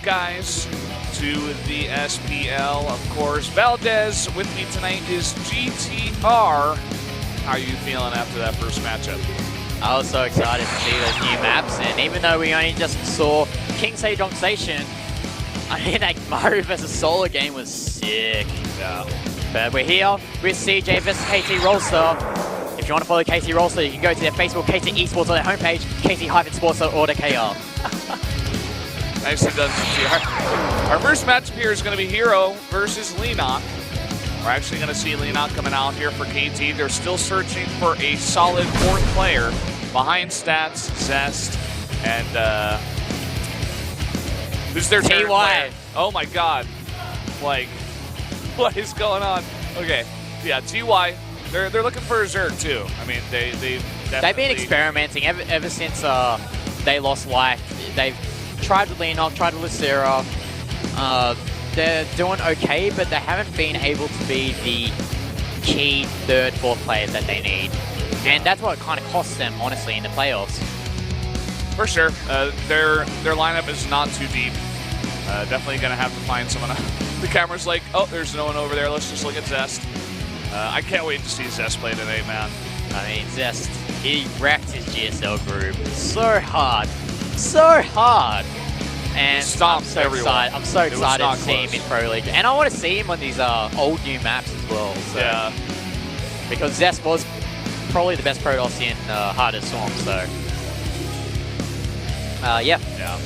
guys, to the SPL, of course. Valdez with me tonight is GTR. How are you feeling after that first matchup? I was so excited to see those new maps, and even though we only just saw SPL2016 Station, I mean, that Mario vs. Solar game was sick. Yeah. But we're here with CJ vs. KT Rollstar. If you want to follow KT Rollstar, you can go to their Facebook, KT Esports, on their homepage, kt-sports.org.kr. Nicely done, GTR. Our first matchup here is going to be herO versus Leenock. We're actually going to see Leenock coming out here for KT. They're still searching for a solid fourth player behind Stats, Zest, and who's their third player? Oh my God! Like, what is going on? Okay, yeah, TY. They're looking for a Zerg too. I mean, they've been experimenting ever since they lost life. They've tried with Leenock, tried with Lucera. They're doing okay, but they haven't been able to be the key third, fourth players that they need. And that's what kind of costs them, honestly, in the playoffs. For sure. Their lineup is not too deep. Definitely going to have to find someone. The camera's like, oh, there's no one over there. Let's just look at Zest. I can't wait to see Zest play today, man. I mean, Zest, he wrecked his GSL group so hard. So hard. And I'm so excited to see him in Pro League. And I want to see him on these old new maps as well. So. Yeah. Because Zest was probably the best Protoss in Heart of Storm, so. Yeah. Yeah.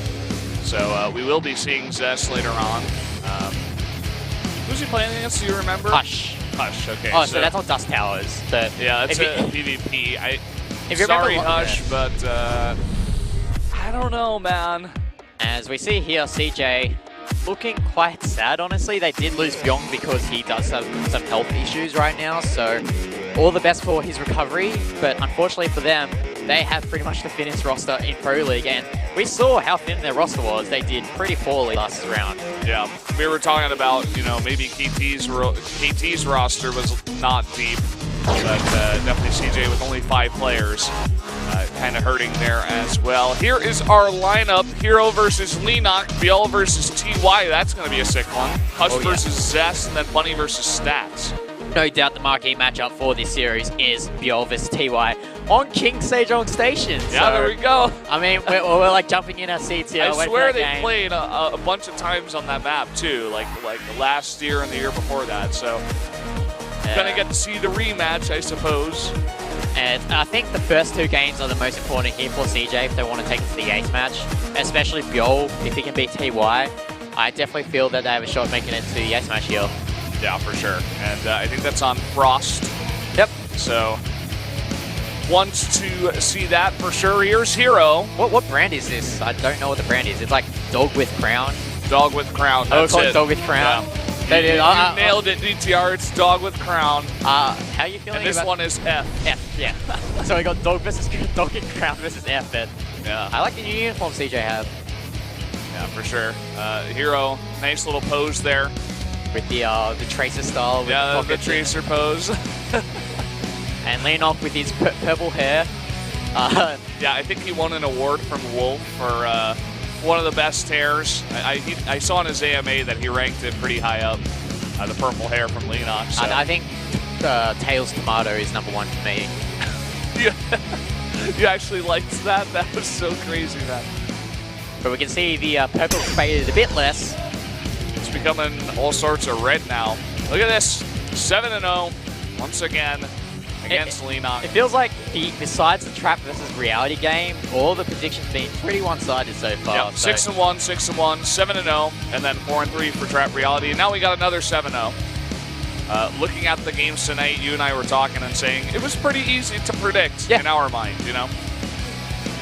So we will be seeing Zest later on. Who's he playing against? Do you remember? Hush. Hush, okay. Oh, so that's on Dust Towers. But yeah, that's a PvP. Sorry, Hush, but I don't know, man. As we see here, CJ looking quite sad, honestly. They did lose Byung because he does have some health issues right now, so all the best for his recovery. But unfortunately for them, they have pretty much the thinnest roster in Pro League, and we saw how thin their roster was. They did pretty poorly last round. Yeah, we were talking about, you know, maybe KT's roster was not deep, but definitely CJ with only 5 players. Kind of hurting there as well. Here is our lineup. herO versus Leenock, Biel versus TY. That's going to be a sick one. Hush versus Zest, and then Bunny versus Stats. No doubt the marquee matchup for this series is Biel versus TY on SPL2016 Station. Yeah, so, there we go. I mean, we're like jumping in our seats here. I swear they played a bunch of times on that map too, like last year and the year before that. So, gonna get to see the rematch, I suppose. And I think the first 2 games are the most important here for CJ if they want to take it to the ace match, especially Biel, if he can beat TY. I definitely feel that they have a shot at making it to the ace match here. Yeah, for sure. And I think that's on Frost. Yep. So, wants to see that for sure. Here's herO. What brand is this? I don't know what the brand is. It's like Dog with Crown. Dog with Crown. That's it. Dog with Crown. Yeah. You nailed it, DTR. It's Dog with Crown. How are you feeling? And this one is F. F, yeah. So we got Dog and Crown versus F. Then. Yeah. I like the new uniform CJ have. Yeah, for sure. herO, nice little pose there. With the Tracer style. With the Tracer pose. And Leenock with his purple hair. Yeah, I think he won an award from Wolf for one of the best hairs. I saw in his AMA that he ranked it pretty high up, the purple hair from Leenock. So. I think Tails Tomato is #1 for me. You actually liked that? That was so crazy, man. But we can see the purple faded a bit less. It's becoming all sorts of red now. Look at this, 7-0 once again against Leenock. It feels like, besides the Trap versus Reality game, all the predictions have been pretty one-sided so far. Yeah, 6-1, 6-1, 7-0, and then 4-3 for Trap Reality. And now we got another 7-0. Looking at the games tonight, you and I were talking and saying it was pretty easy to predict in our mind, you know?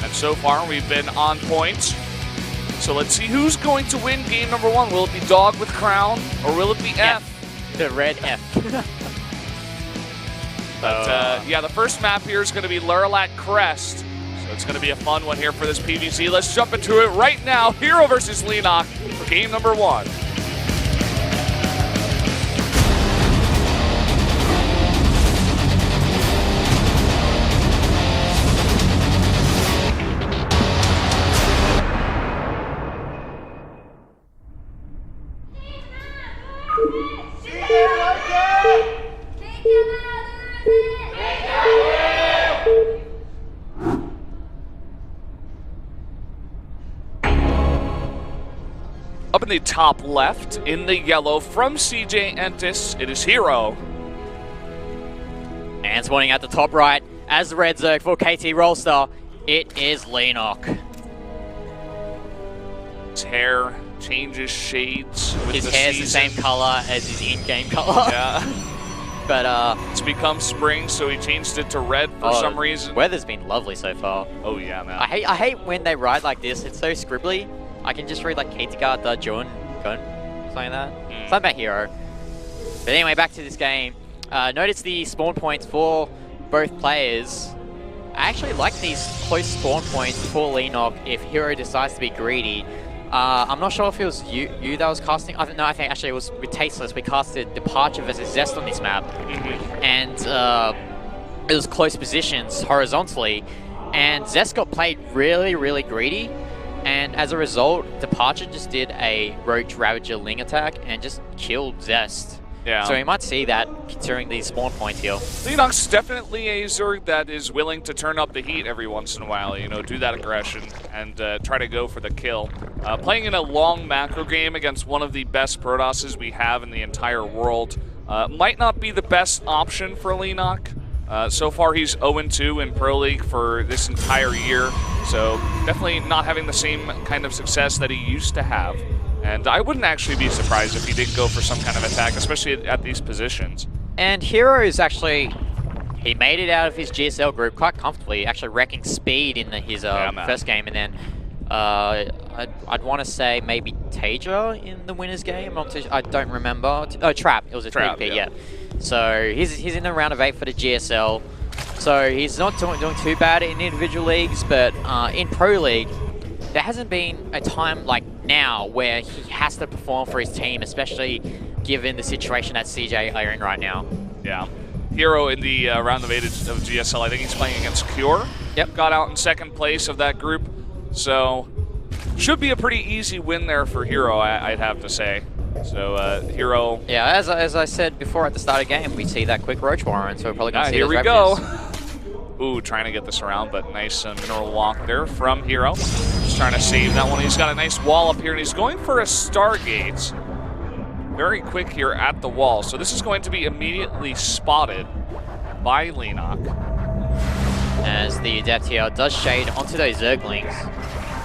And so far, we've been on point. So let's see who's going to win game number 1. Will it be Dog with Crown, or will it be F? The red F. But yeah, the first map here is going to be Lerilak Crest. So it's going to be a fun one here for this PvC. Let's jump into it right now. herO versus Leenock for game number 1. Up in the top left, in the yellow, from CJ Entis, it is herO. And spawning at the top right, as the red Zerg for KT Rollstar, it is Leenock. His hair changes shades with his the hair's season. the same color as his in-game color. Yeah. But it's become spring, so he changed it to red for some reason. Weather's been lovely so far. Oh yeah, man. I hate when they write like this. It's so scribbly. I can just read like Kategard the Jun, something like that. Something about herO. But anyway, back to this game. Notice the spawn points for both players. I actually like these close spawn points for Leenock if herO decides to be greedy. I'm not sure if it was you that was casting. I think actually it was with Tasteless. We casted Departure versus Zest on this map, and it was close positions horizontally, and Zest got played really, really greedy, and as a result, Departure just did a Roach Ravager Ling attack and just killed Zest. Yeah. So we might see that considering these spawn points here. Leenock's definitely a Zerg that is willing to turn up the heat every once in a while, you know, do that aggression and try to go for the kill. Playing in a long macro game against one of the best Protosses we have in the entire world might not be the best option for Leenock. So far he's 0-2 in Pro League for this entire year, so definitely not having the same kind of success that he used to have. And I wouldn't actually be surprised if he did go for some kind of attack, especially at these positions. And herO is actually, he made it out of his GSL group quite comfortably, actually wrecking speed in his first game, and then I'd want to say maybe Taja in the winners game. I don't remember. Oh, Trap. It was a Trap, yeah. So he's in the round of 8 for the GSL. So he's not doing too bad in individual leagues, but in Pro League, there hasn't been a time like now where he has to perform for his team, especially given the situation that CJ are in right now. Yeah. herO in the round of 8 of GSL, I think he's playing against Cure. Yep. Got out in second place of that group. So should be a pretty easy win there for herO, I'd have to say. So herO. Yeah, as I said before at the start of the game, we see that quick Roach Warren, so we're probably going to see here those we ravages. go. Ooh, trying to get this around, but nice mineral walk there from herO. Just trying to save that one. He's got a nice wall up here, and he's going for a Stargate. Very quick here at the wall. So this is going to be immediately spotted by Leenock. As the Adept here does shade onto those Zerglings.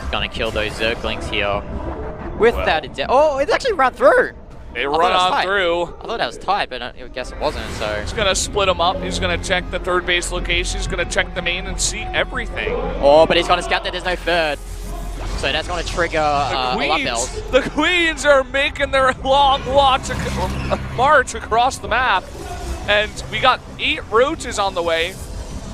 He's going to kill those Zerglings here. With that Adept. Oh, it's actually run through! They run on through. I thought that was tight, but I guess it wasn't, so... He's going to split them up. He's going to check the third base location. He's going to check the main and see everything. Oh, but he's going to scout that there's no third. So that's going to trigger alarm bells. The Queens are making their long march across the map. And we got 8 Roaches on the way.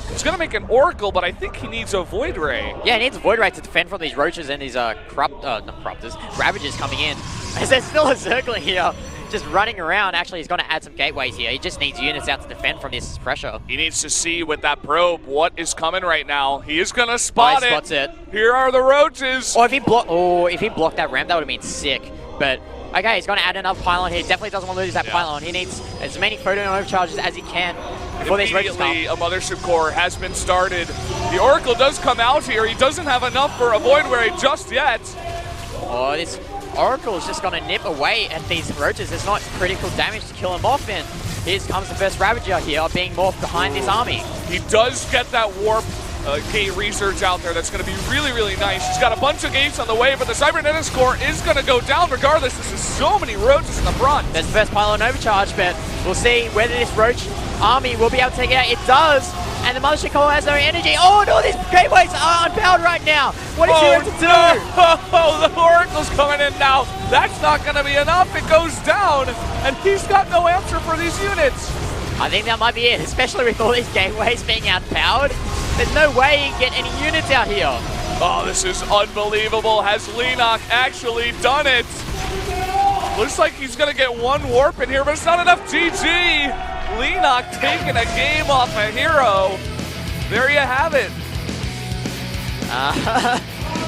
He's going to make an Oracle, but I think he needs a Void Ray. Yeah, he needs a Void Ray to defend from these Roaches and these Ravagers coming in. As there's still a Zergling here, just running around. Actually, he's going to add some gateways here. He just needs units out to defend from this pressure. He needs to see with that probe what is coming right now. He is going to spot he spots it. Here are the Roaches. Or if he blocked that ramp, that would have been sick. But okay, he's going to add another pylon here. He definitely doesn't want to lose that pylon. He needs as many photon overcharges as he can before these Roaches come. A Mothership Core has been started. The Oracle does come out here. He doesn't have enough for a Void Ray just yet. Oh, this Oracle is just going to nip away at these Roaches. There's not critical damage to kill him off, and here comes the first Ravager here, being morphed behind this army. He does get that warp gate research out there. That's going to be really, really nice. He's got a bunch of gates on the way, but the Cybernetics Core is going to go down regardless. This is so many Roaches in the front. There's the first pylon overcharge, but we'll see whether this Roach army will be able to take it out. It does, and the Mothership Core has no energy. Oh no, these gateways are unpowered right now. What is he going to do? Oh, the Oracle's coming in now. That's not going to be enough. It goes down, and he's got no answer for these units. I think that might be it, especially with all these gateways being outpowered. There's no way you can get any units out here. Oh, this is unbelievable. Has Leenock actually done it? Looks like he's going to get one warp in here, but it's not enough. GG. Leenock taking a game off of herO. There you have it.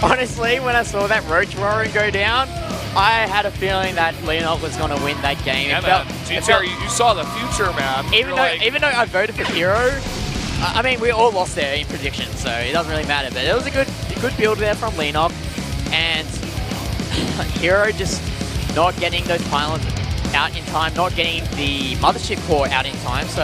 Honestly, when I saw that Roach Warren go down, I had a feeling that Leenock was going to win that game. Yeah, man. GTR, you saw the future, man. Even though I voted for herO, I mean, we all lost there in predictions, so it doesn't really matter. But it was a good build there from Leenock, and herO just not getting those pylons out in time, not getting the mothership core out in time. So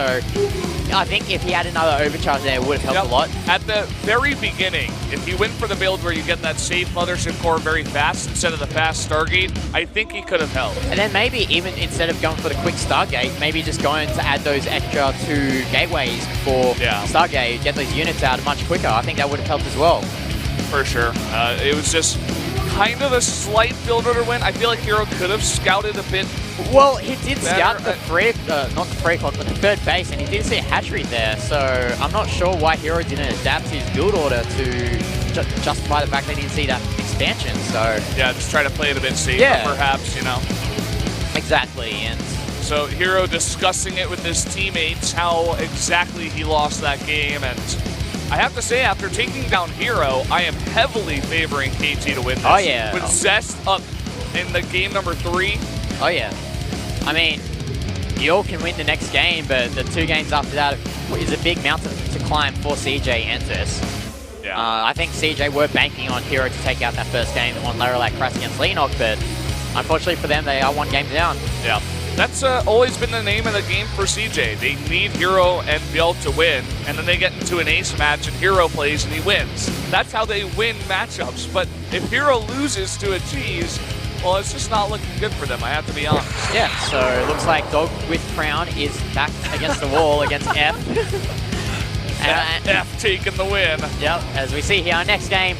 I think if he had another overcharge there, it would have helped a lot. At the very beginning, if he went for the build where you get that safe mothership core very fast instead of the fast Stargate, I think he could have helped. And then maybe even instead of going for the quick Stargate, maybe just going to add those extra 2 gateways for Stargate, get those units out much quicker. I think that would have helped as well. For sure. It was just kind of a slight build order win. I feel like herO could have scouted a bit. Well, he did scout the not the 3 o'clock, but the 3rd base, and he did see a hatchery there. So I'm not sure why herO didn't adapt his build order to justify the fact that he didn't see that expansion. So yeah, just try to play it a bit safer, perhaps, you know. Exactly, and so herO discussing it with his teammates, how exactly he lost that game, and I have to say, after taking down herO, I am heavily favoring KT to win this. Oh, yeah. With Zest up in the game number 3. Oh, yeah. I mean, you all can win the next game, but the 2 games after that is a big mountain to climb for CJ and Tus. Yeah. I think CJ were banking on herO to take out that first game on Lerilak Crest against Leenock, but unfortunately for them, they are 1 game down. Yeah. That's always been the name of the game for CJ. They need herO and Biel to win, and then they get into an ace match and herO plays and he wins. That's how they win matchups. But if herO loses to a cheese, well, it's just not looking good for them, I have to be honest. Yeah, so it looks like Dog with Crown is back against the wall against F. F taking the win. Yep, as we see here, our next game,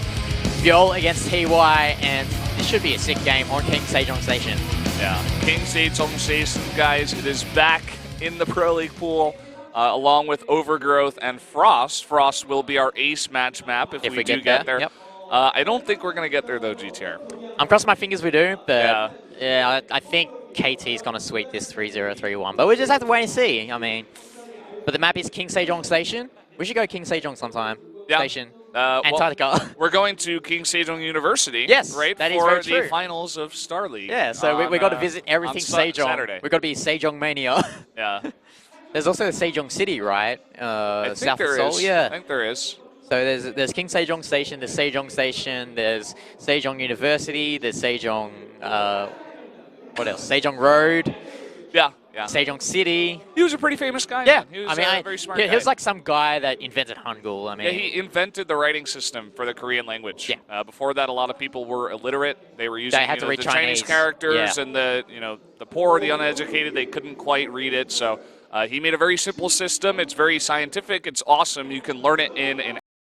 Biel against TY, and this should be a sick game on King Sejong Station. Yeah, King Sejong Station, guys, it is back in the Pro League pool, along with Overgrowth and Frost. Frost will be our ace match map if we do get there. Yep. I don't think we're going to get there, though, GTR. I'm crossing my fingers we do, but yeah, I think KT is going to sweep this 3-0, 3-1. But we just have to wait and see. I mean, but the map is King Sejong Station. We should go King Sejong sometime. Station. Antarctica. Well, we're going to King Sejong University. Yes, right, that for is very the finals of Star League. Yeah, so we got to visit everything Sejong. Saturday. We've got to be Sejong Mania. Yeah. There's also the Sejong City, right? I think south there of Seoul. is. Yeah. I think there is. So there's King Sejong Station, there's Sejong Station, there's Sejong University, there's Sejong, what else? Sejong Road. Yeah. Sejong City. He was a pretty famous guy. Yeah, He was a very smart guy. He was like some guy that invented Hangul. I mean, yeah, he invented the writing system for the Korean language. Yeah. Before that, a lot of people were illiterate. They were using had to read the Chinese characters and the poor, the uneducated. They couldn't quite read it. So he made a very simple system. It's very scientific. It's awesome. You can learn it in an